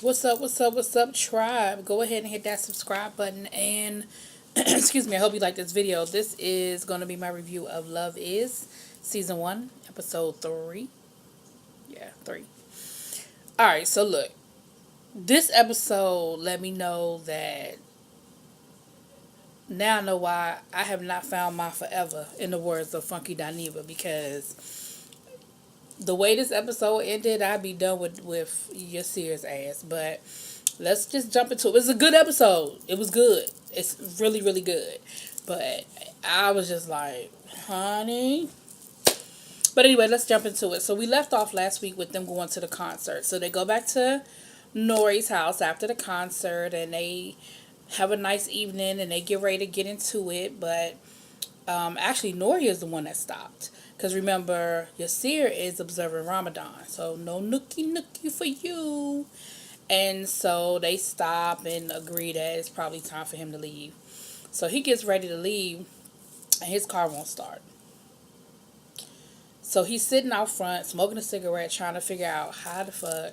What's up, tribe? Go ahead and hit that subscribe button and excuse me, I hope you like this video. This is going to be my review of Love Is Season 1, Episode 3. Yeah, 3. Alright, so look. This episode let me know that now I know why I have not found my forever, in the words of Funky Dineva, because the way this episode ended, I'd be done with your serious ass. But let's just jump into it. It's a good episode. It was good. It's really, really good. But I was just like, honey. But anyway, let's jump into it. So we left off last week with them going to the concert. So they go back to Nori's house after the concert and they have a nice evening and they get ready to get into it. But actually, Nori is the one that stopped. Because remember, Yasir is observing Ramadan. So no nookie nookie for you. And so they stop and agree that it's probably time for him to leave. So he gets ready to leave and his car won't start. So he's sitting out front smoking a cigarette trying to figure out how the fuck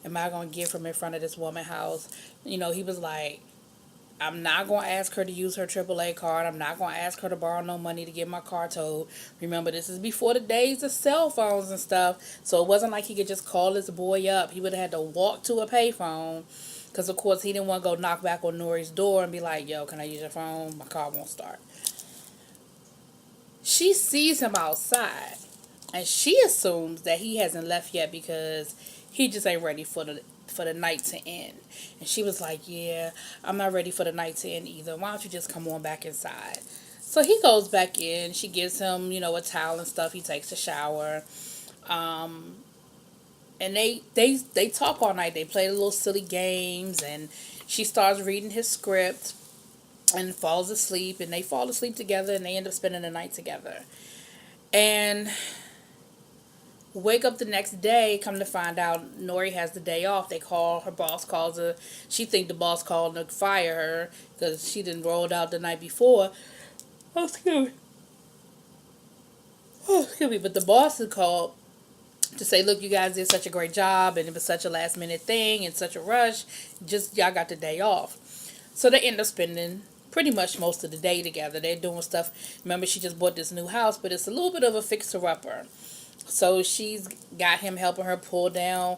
am I going to get from in front of this woman's house. You know, he was like, I'm not going to ask her to use her AAA card. I'm not going to ask her to borrow no money to get my car towed. Remember, this is before the days of cell phones and stuff. So it wasn't like he could just call this boy up. He would have had to walk to a payphone. Because, of course, he didn't want to go knock back on Nori's door and be like, yo, can I use your phone? My car won't start. She sees him outside. And she assumes that he hasn't left yet because he just ain't ready for the night to end. And she was like, yeah, I'm not ready for the night to end either. Why don't you just come on back inside? So he goes back in. She gives him, a towel and stuff. He takes a shower. And they talk all night. They play little silly games. And she starts reading his script and falls asleep. And they fall asleep together. And they end up spending the night together. And wake up the next day, come to find out Nori has the day off. They call, her boss calls her. She think the boss called to fire her because she didn't rolled out the night before. Oh, excuse me. Oh, excuse me. But the boss had called to say, look, you guys did such a great job and it was such a last minute thing and such a rush. Just y'all got the day off. So they end up spending pretty much most of the day together. They're doing stuff. Remember, she just bought this new house, but it's a little bit of a fixer-upper. So she's got him helping her pull down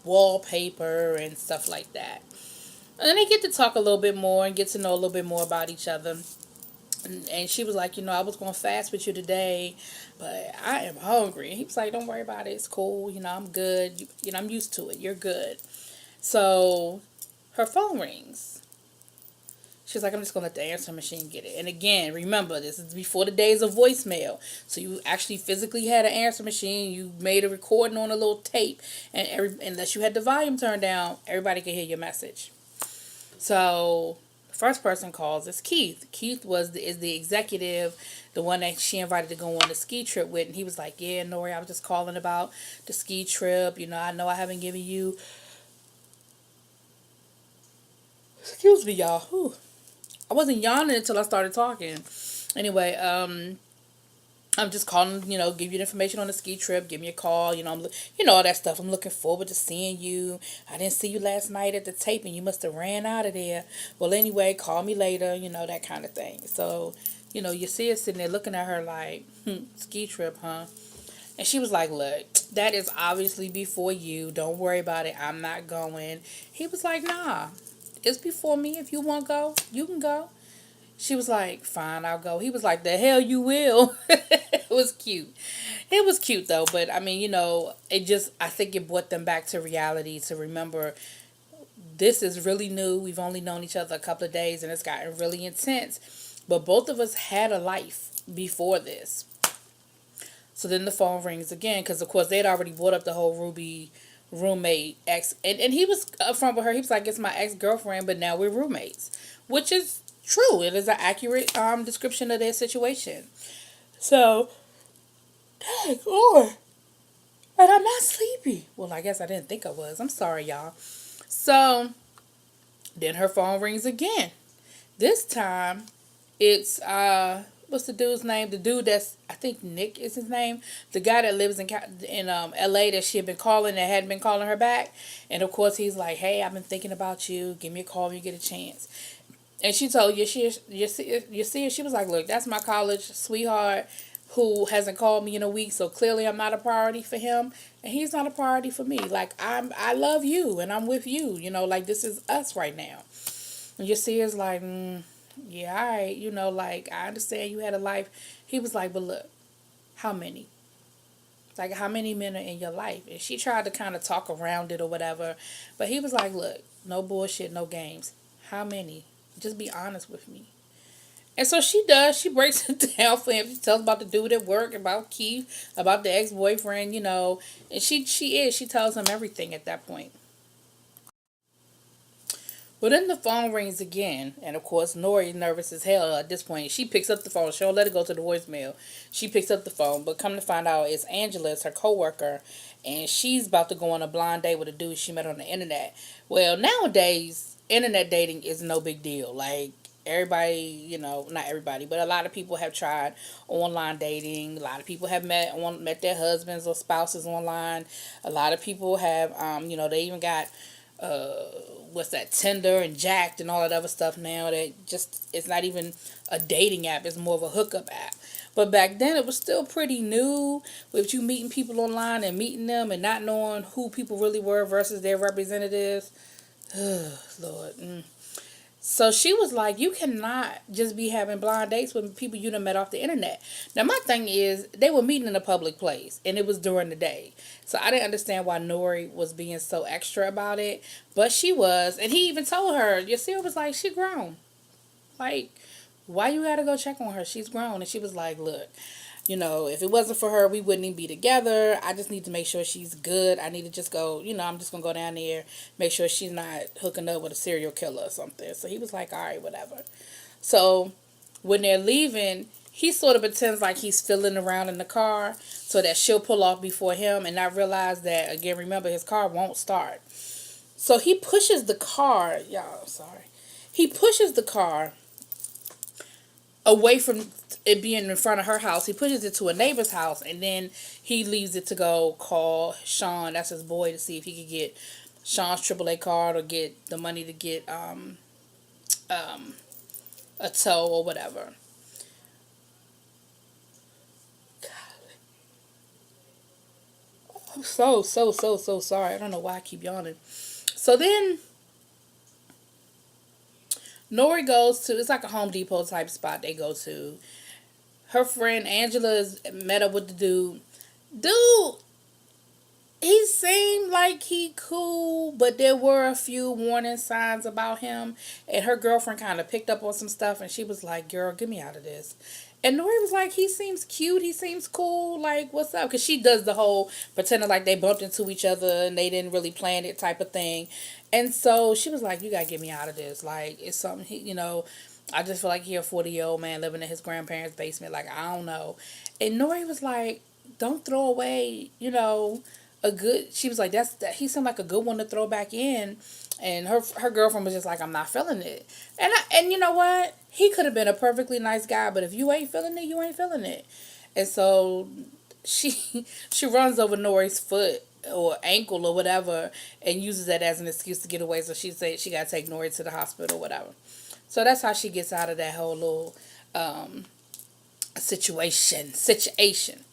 wallpaper and stuff like that. And then they get to talk a little bit more and get to know a little bit more about each other. And she was like, I was going to fast with you today, but I am hungry. And he was like, don't worry about it. It's cool. I'm good. I'm used to it. You're good. So her phone rings. She's like, I'm just going to let the answer machine get it. And again, remember, this is before the days of voicemail. So you actually physically had an answer machine. You made a recording on a little tape. And unless you had the volume turned down, everybody could hear your message. So the first person calls is Keith. Keith is the executive, the one that she invited to go on the ski trip with. And he was like, yeah, Nori, I was just calling about the ski trip. I know I haven't given you... Excuse me, y'all. Whew. I wasn't yawning until I started talking. Anyway, I'm just calling, give you the information on the ski trip. Give me a call. All that stuff. I'm looking forward to seeing you. I didn't see you last night at the taping. You must have ran out of there. Well, anyway, call me later. That kind of thing. So, you see her sitting there looking at her like, ski trip, huh? And she was like, look, that is obviously before you. Don't worry about it. I'm not going. He was like, nah. It's before me. If you want to go, you can go. She was like, fine, I'll go. He was like, the hell you will. It was cute. It was cute, though. But, I mean, I think it brought them back to reality to remember this is really new. We've only known each other a couple of days, and it's gotten really intense. But both of us had a life before this. So then the phone rings again because, of course, they had already brought up the whole Ruby roommate ex, and he was upfront with her. He was like, it's my ex-girlfriend, but now we're roommates, which is true. It is an accurate description of their situation. So, dang, Lord, and I'm not sleepy. Well, I guess I didn't think I was. I'm sorry, y'all. So then her phone rings again. This time it's what's the dude's name? The dude that's, I think Nick is his name. The guy that lives in L.A. that she had been calling and hadn't been calling her back. And of course he's like, hey, I've been thinking about you. Give me a call when you get a chance. And she told you see, she was like, look, that's my college sweetheart who hasn't called me in a week, so clearly I'm not a priority for him, and he's not a priority for me. Like, I love you, and I'm with you, like, this is us right now. And you see, it's like, yeah, all right, like, I understand you had a life. He was like, but look, how many? Like, how many men are in your life? And she tried to kind of talk around it or whatever, but he was like, look, no bullshit, no games. How many? Just be honest with me. And so she does. She breaks it down for him. She tells about the dude at work, about Keith, about the ex-boyfriend, And she tells him everything at that point. But then the phone rings again. And of course, Nori's nervous as hell at this point. She picks up the phone. She don't let it go to the voicemail. She picks up the phone. But come to find out, it's Angela, it's her coworker. And she's about to go on a blind date with a dude she met on the internet. Well, nowadays, internet dating is no big deal. Like, everybody, not everybody, but a lot of people have tried online dating. A lot of people have met their husbands or spouses online. A lot of people have, they even got what's that, Tinder and Jacked and all that other stuff now that just, it's not even a dating app, it's more of a hookup app. But back then it was still pretty new with you meeting people online and meeting them and not knowing who people really were versus their representatives. Lord. So she was like, you cannot just be having blind dates with people you done met off the internet. Now, my thing is, they were meeting in a public place, and it was during the day. So I didn't understand why Nori was being so extra about it. But she was, and he even told her, Yasir was like, she grown. Like, why you gotta go check on her? She's grown. And she was like, look, if it wasn't for her, we wouldn't even be together. I just need to make sure she's good. I need to just go, I'm just going to go down there, make sure she's not hooking up with a serial killer or something. So he was like, all right, whatever. So when they're leaving, he sort of pretends like he's fiddling around in the car so that she'll pull off before him and not realize that, again, remember, his car won't start. So he pushes the car, y'all, sorry. He pushes the car away from it being in front of her house. He pushes it to a neighbor's house, and then he leaves it to go call Sean, that's his boy, to see if he could get Sean's AAA card or get the money to get a tow or whatever. God, I'm so sorry. I don't know why I keep yawning. So then Nori goes to, it's like a Home Depot type spot they go to. Her friend Angela's met up with the dude. Dude, he seemed like he cool, but there were a few warning signs about him. And her girlfriend kind of picked up on some stuff, and she was like, girl, get me out of this. And Nori was like, he seems cute, he seems cool, like, what's up? Because she does the whole pretending like they bumped into each other and they didn't really plan it type of thing. And so she was like, you got to get me out of this. Like, it's something, I just feel like he a 40-year-old man living in his grandparents' basement. Like, I don't know. And Nori was like, don't throw away, a good, she was like, he seemed like a good one to throw back in. And her girlfriend was just like, I'm not feeling it. And you know what? He could have been a perfectly nice guy, but if you ain't feeling it, you ain't feeling it. And so she runs over Nori's foot or ankle or whatever and uses that as an excuse to get away. So she said she got to take Nori to the hospital or whatever. So that's how she gets out of that whole little situation.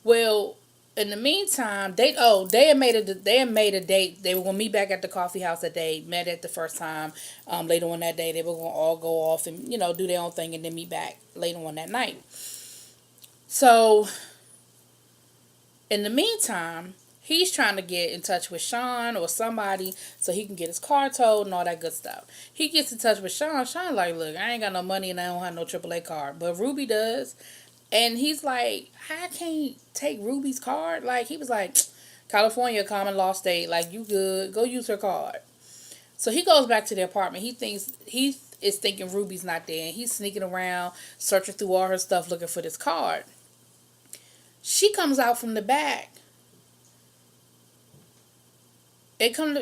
Well, in the meantime, they had made a date. They were gonna meet back at the coffee house that they met at the first time. Later on that day, they were gonna all go off and do their own thing and then meet back later on that night. So in the meantime, he's trying to get in touch with Sean or somebody so he can get his car towed and all that good stuff. He gets in touch with Sean. Sean like, look, I ain't got no money and I don't have no AAA card, but Ruby does. And he's like, I can't take Ruby's card. Like, he was like, California, common law state. Like, you good. Go use her card. So he goes back to the apartment. He is thinking Ruby's not there. And he's sneaking around, searching through all her stuff, looking for this card. She comes out from the back.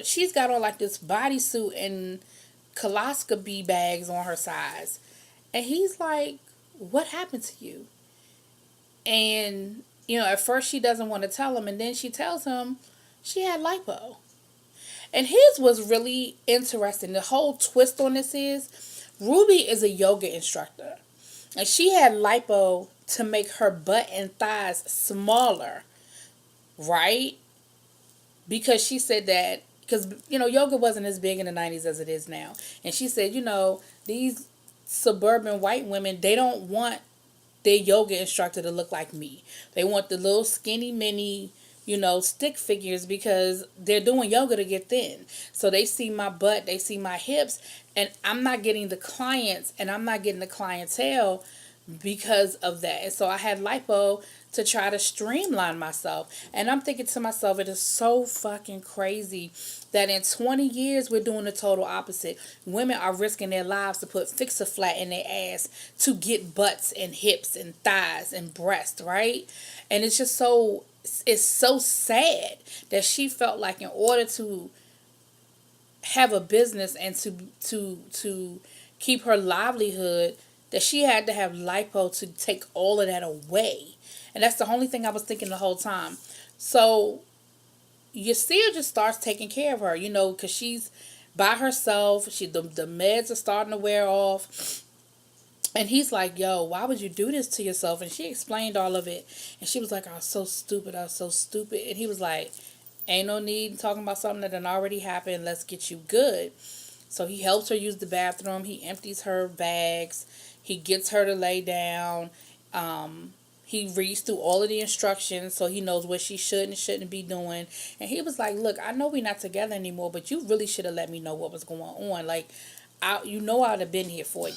She's got on like this bodysuit and coloscopy bags on her sides. And he's like, what happened to you? And, at first she doesn't want to tell him, and then she tells him she had lipo. And his was really interesting. The whole twist on this is Ruby is a yoga instructor. And she had lipo to make her butt and thighs smaller, right? Because she said that, because, yoga wasn't as big in the 90s as it is now. And she said, these suburban white women, they don't want their yoga instructor to look like me. They want the little skinny mini, stick figures, because they're doing yoga to get thin. So they see my butt, they see my hips, and I'm not getting the clients and I'm not getting the clientele because of that. And so I had lipo to try to streamline myself. And I'm thinking to myself, it is so fucking crazy that in 20 years we're doing the total opposite. Women are risking their lives to put Fix-A-Flat in their ass to get butts and hips and thighs and breasts, right? And it's so sad that she felt like in order to have a business and to keep her livelihood, that she had to have lipo to take all of that away. And that's the only thing I was thinking the whole time. So Yasir just starts taking care of her, because she's by herself. The meds are starting to wear off. And he's like, yo, why would you do this to yourself? And she explained all of it. And she was like, I was so stupid. I was so stupid. And he was like, ain't no need talking about something that done already happened. Let's get you good. So he helps her use the bathroom. He empties her bags. He gets her to lay down. He reads through all of the instructions so he knows what she should and shouldn't be doing. And he was like, look, I know we're not together anymore, but you really should have let me know what was going on. Like, I'd have been here for you.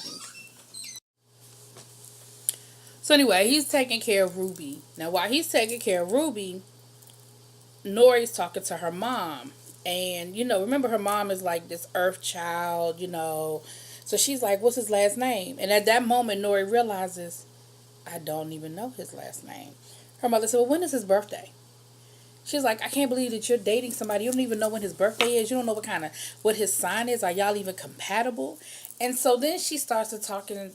So anyway, he's taking care of Ruby. Now, while he's taking care of Ruby, Nori's talking to her mom. And, remember her mom is like this earth child. So she's like, what's his last name? And at that moment, Nori realizes, I don't even know his last name. Her mother said, well, when is his birthday? She's like, I can't believe that you're dating somebody. You don't even know when his birthday is. You don't know what his sign is. Are y'all even compatible? And so then she starts to talk to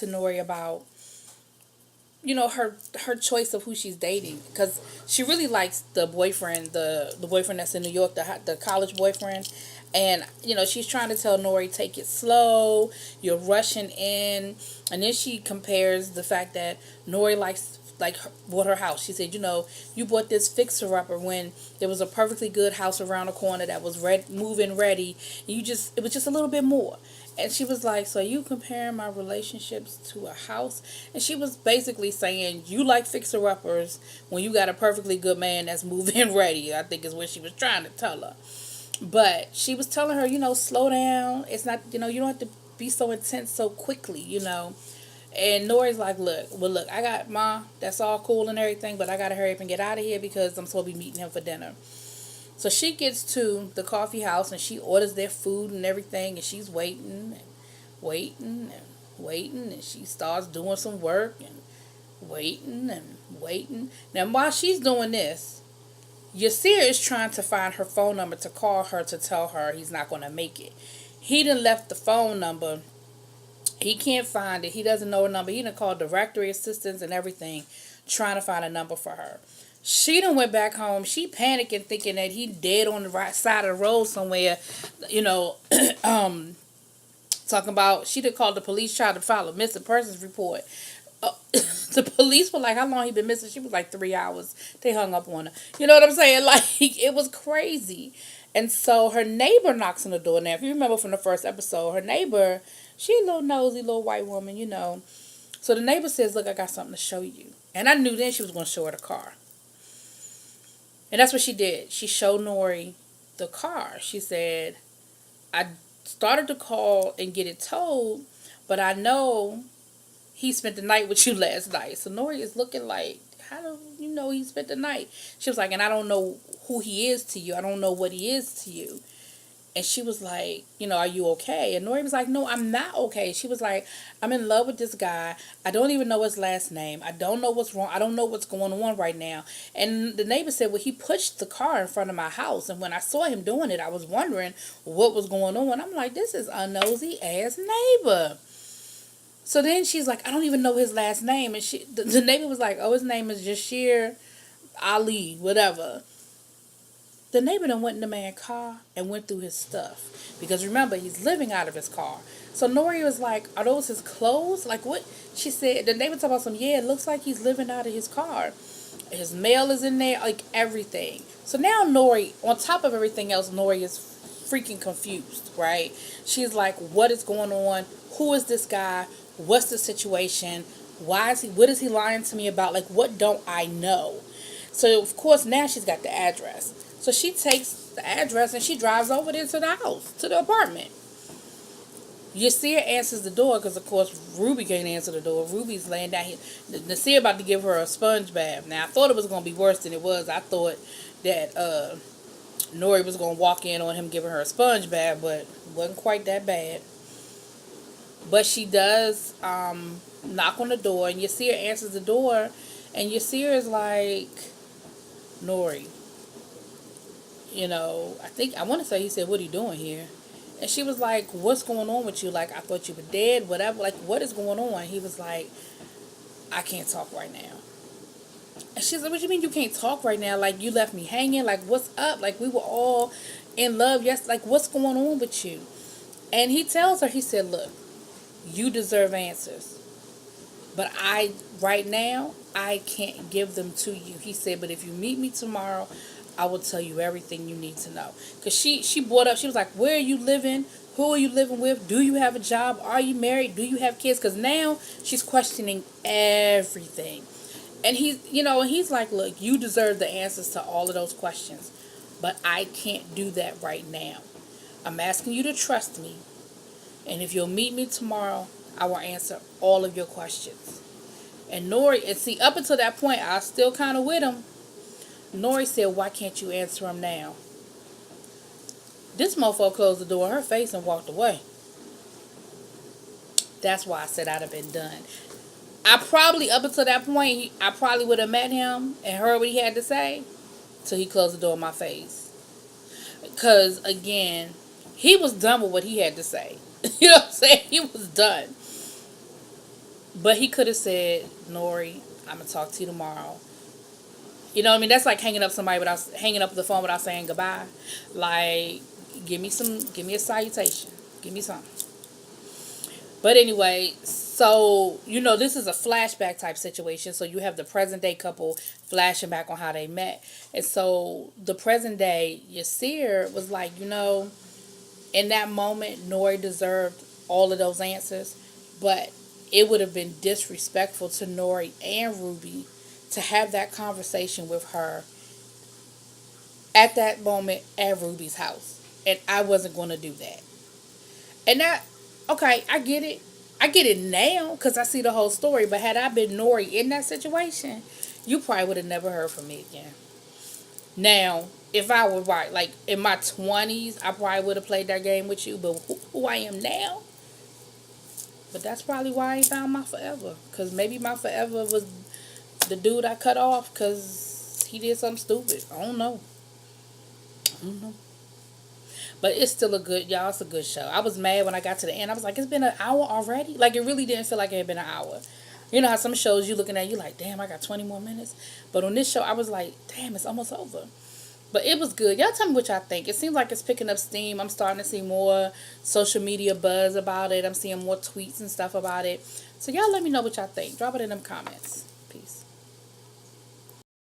Nori about, her choice of who she's dating, because she really likes the boyfriend, the boyfriend that's in New York, the college boyfriend. And she's trying to tell Nori, take it slow, you're rushing in. And then she compares the fact that Nori bought her house. She said, you bought this fixer-upper when there was a perfectly good house around the corner that was move-in ready. It was just a little bit more. And she was like, so you comparing my relationships to a house? And she was basically saying, you like fixer-uppers when you got a perfectly good man that's move-in ready, I think is what she was trying to tell her. But she was telling her, slow down. It's not, you don't have to be so intense so quickly. And Nori's like, look, I got that's all cool and everything, but I got to hurry up and get out of here because I'm supposed to be meeting him for dinner. So she gets to the coffee house and she orders their food and everything, and she's waiting and waiting and waiting, and she starts doing some work and waiting and waiting. Now, while she's doing this, Yasir is trying to find her phone number to call her to tell her he's not going to make it. He done left the phone number. He can't find it. He doesn't know her number. He done called directory assistants and everything trying to find a number for her. She done went back home. She panicking, thinking that he dead on the right side of the road somewhere. Talking about, she done called the police, tried to file a missing persons report. The police were like, how long he been missing? She was like 3 hours. They hung up on her. You know what I'm saying? Like, it was crazy. And so her neighbor knocks on the door. Now, if you remember from the first episode, her neighbor, she a little nosy little white woman. So the neighbor says, look, I got something to show you. And I knew then she was going to show her the car. And that's what she did. She showed Nori the car. She said, I started to call and get it towed, but I know he spent the night with you last night. So Nori is looking like, how do you know he spent the night? She was like, and I don't know who he is to you. I don't know what he is to you. And she was like, are you okay? And Nori was like, no, I'm not okay. She was like, I'm in love with this guy. I don't even know his last name. I don't know what's wrong. I don't know what's going on right now. And the neighbor said, well, he pushed the car in front of my house. And when I saw him doing it, I was wondering what was going on. I'm like, this is a nosy ass neighbor. So then she's like, I don't even know his last name. And the neighbor was like, oh, his name is Jashir Ali, whatever. The neighbor then went in the man's car and went through his stuff. Because remember, he's living out of his car. So Nori was like, are those his clothes? Like what? She said, the neighbor talked about some, yeah, it looks like he's living out of his car. His mail is in there, like everything. So now Nori, on top of everything else, Nori is freaking confused, right? She's like, what is going on? Who is this guy? What's the situation? Why is he, what is he lying to me about? Like, what don't I know? So, of course, now she's got the address. So she takes the address and she drives over there to the house, to the apartment. Yasir answers the door because, of course, Ruby can't answer the door. Ruby's laying down here. Nasir about to give her a sponge bath. Now, I thought it was going to be worse than it was. I thought that Nori was going to walk in on him giving her a sponge bath, but it wasn't quite that bad. But she does knock on the door, and Yasir answers the door, and Yasir is like, Nori, I want to say he said, what are you doing here? And she was like, what's going on with you? Like, I thought you were dead, whatever. Like, what is going on? He was like, I can't talk right now. And she's like, what do you mean you can't talk right now? Like, you left me hanging. Like, what's up? Like, we were all in love. Yes. Like, what's going on with you? And he tells her, he said, look, you deserve answers. But right now, I can't give them to you. He said, but if you meet me tomorrow, I will tell you everything you need to know. Because she brought up, she was like, where are you living? Who are you living with? Do you have a job? Are you married? Do you have kids? Because now she's questioning everything. And he's like, look, you deserve the answers to all of those questions. But I can't do that right now. I'm asking you to trust me. And if you'll meet me tomorrow, I will answer all of your questions. And Nori, and see, up until that point, I was still kind of with him. Nori said, why can't you answer him now? This mofo closed the door in her face and walked away. That's why I said I'd have been done. I probably, up until that point, I probably would have met him and heard what he had to say till he closed the door in my face. Because, again, he was done with what he had to say. You know what I'm saying? He was done. But he could have said, Nori, I'm going to talk to you tomorrow. You know what I mean? That's like hanging up the phone without saying goodbye. Like, give me a salutation. Give me something. But anyway, so, this is a flashback type situation. So you have the present day couple flashing back on how they met. And so the present day, Yasir was like, in that moment, Nori deserved all of those answers. But it would have been disrespectful to Nori and Ruby to have that conversation with her at that moment at Ruby's house. And I wasn't going to do that. And okay, I get it. I get it now because I see the whole story. But had I been Nori in that situation, you probably would have never heard from me again. Now, if I were right, like in my 20s, I probably would have played that game with you. But who I am now, but that's probably why I ain't found my forever. Because maybe my forever was the dude I cut off because he did something stupid. I don't know. But it's still it's a good show. I was mad when I got to the end. I was like, it's been an hour already? Like, it really didn't feel like it had been an hour. You know how some shows you looking at, you like, damn, I got 20 more minutes. But on this show, I was like, damn, it's almost over. But it was good. Y'all tell me what y'all think. It seems like it's picking up steam. I'm starting to see more social media buzz about it. I'm seeing more tweets and stuff about it. So y'all let me know what y'all think. Drop it in them comments.